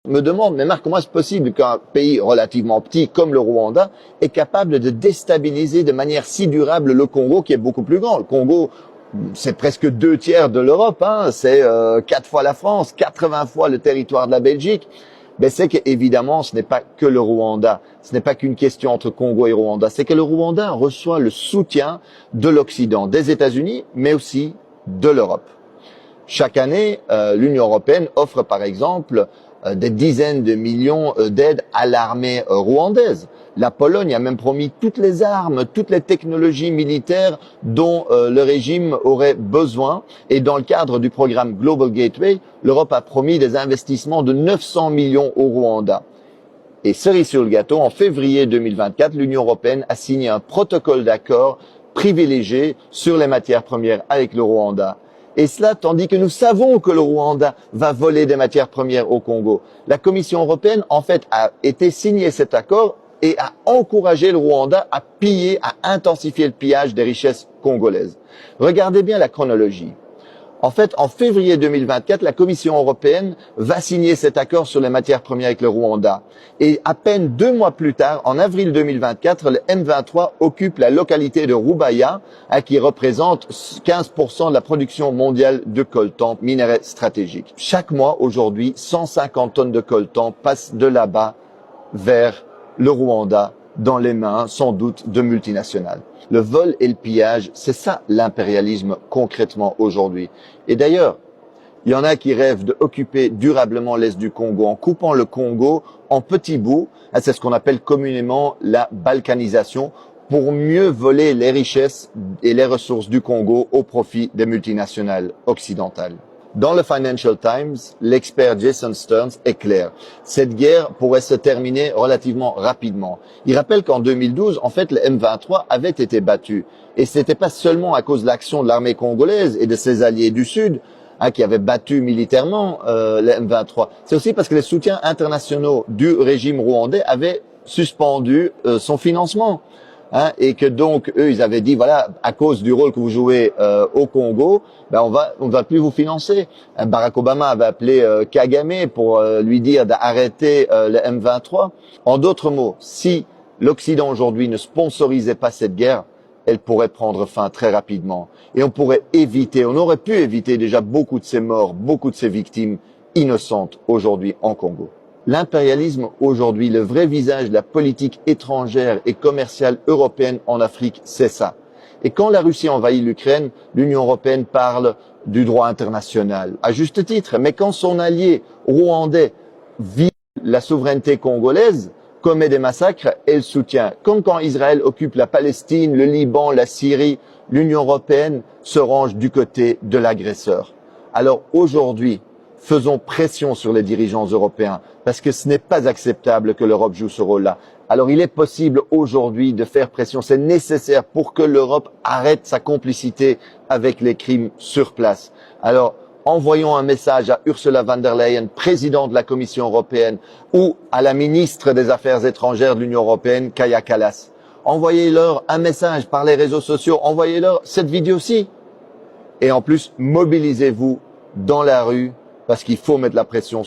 me demande, mais Marc, comment est-ce possible qu'un pays relativement petit comme le Rwanda est capable de déstabiliser de manière si durable le Congo qui est beaucoup plus grand? Le Congo, c'est presque 2/3 de l'Europe, hein, c'est 4 fois la France, 80 fois le territoire de la Belgique. Ben c'est qu'évidemment, ce n'est pas que le Rwanda, ce n'est pas qu'une question entre Congo et Rwanda, c'est que le Rwanda reçoit le soutien de l'Occident, des États-Unis, mais aussi de l'Europe. Chaque année, l'Union européenne offre par exemple des dizaines de millions d'aides à l'armée rwandaise. La Pologne a même promis toutes les armes, toutes les technologies militaires dont le régime aurait besoin. Et dans le cadre du programme Global Gateway, l'Europe a promis des investissements de 900 millions au Rwanda. Et cerise sur le gâteau, en février 2024, l'Union européenne a signé un protocole d'accord privilégié sur les matières premières avec le Rwanda. Et cela tandis que nous savons que le Rwanda va voler des matières premières au Congo. La Commission européenne, en fait, a été signé cet accord et a encouragé le Rwanda à piller, à intensifier le pillage des richesses congolaises. Regardez bien la chronologie. En fait, en février 2024, la Commission européenne va signer cet accord sur les matières premières avec le Rwanda. Et à peine 2 mois plus tard, en avril 2024, le M23 occupe la localité de Rubaya, qui représente 15% de la production mondiale de coltan, minerai stratégique. Chaque mois, aujourd'hui, 150 tonnes de coltan passent de là-bas vers le Rwanda, dans les mains, sans doute, de multinationales. Le vol et le pillage, c'est ça l'impérialisme concrètement aujourd'hui. Et d'ailleurs, il y en a qui rêvent d'occuper durablement l'Est du Congo en coupant le Congo en petits bouts. C'est ce qu'on appelle communément la balkanisation, pour mieux voler les richesses et les ressources du Congo au profit des multinationales occidentales. Dans le Financial Times, l'expert Jason Stearns est clair. Cette guerre pourrait se terminer relativement rapidement. Il rappelle qu'en 2012, en fait, le M23 avait été battu. Et ce n'était pas seulement à cause de l'action de l'armée congolaise et de ses alliés du Sud, qui avaient battu militairement le M23. C'est aussi parce que les soutiens internationaux du régime rwandais avaient suspendu son financement. Et que donc eux ils avaient dit voilà, à cause du rôle que vous jouez au Congo, ben on va plus vous financer. Barack Obama avait appelé Kagame pour lui dire d'arrêter le M23. En d'autres mots, si l'Occident aujourd'hui ne sponsorisait pas cette guerre, elle pourrait prendre fin très rapidement et on aurait pu éviter déjà beaucoup de ces morts, beaucoup de ces victimes innocentes aujourd'hui en Congo. L'impérialisme aujourd'hui, le vrai visage de la politique étrangère et commerciale européenne en Afrique, c'est ça. Et quand la Russie envahit l'Ukraine, l'Union européenne parle du droit international, à juste titre. Mais quand son allié rwandais vise la souveraineté congolaise, commet des massacres, elle soutient. Comme quand Israël occupe la Palestine, le Liban, la Syrie, l'Union européenne se range du côté de l'agresseur. Alors aujourd'hui, faisons pression sur les dirigeants européens, parce que ce n'est pas acceptable que l'Europe joue ce rôle-là. Alors il est possible aujourd'hui de faire pression, c'est nécessaire pour que l'Europe arrête sa complicité avec les crimes sur place. Alors envoyons un message à Ursula von der Leyen, présidente de la Commission européenne, ou à la ministre des Affaires étrangères de l'Union européenne, Kaja Kallas. Envoyez-leur un message par les réseaux sociaux, envoyez-leur cette vidéo-ci. Et en plus, mobilisez-vous dans la rue, parce qu'il faut mettre la pression.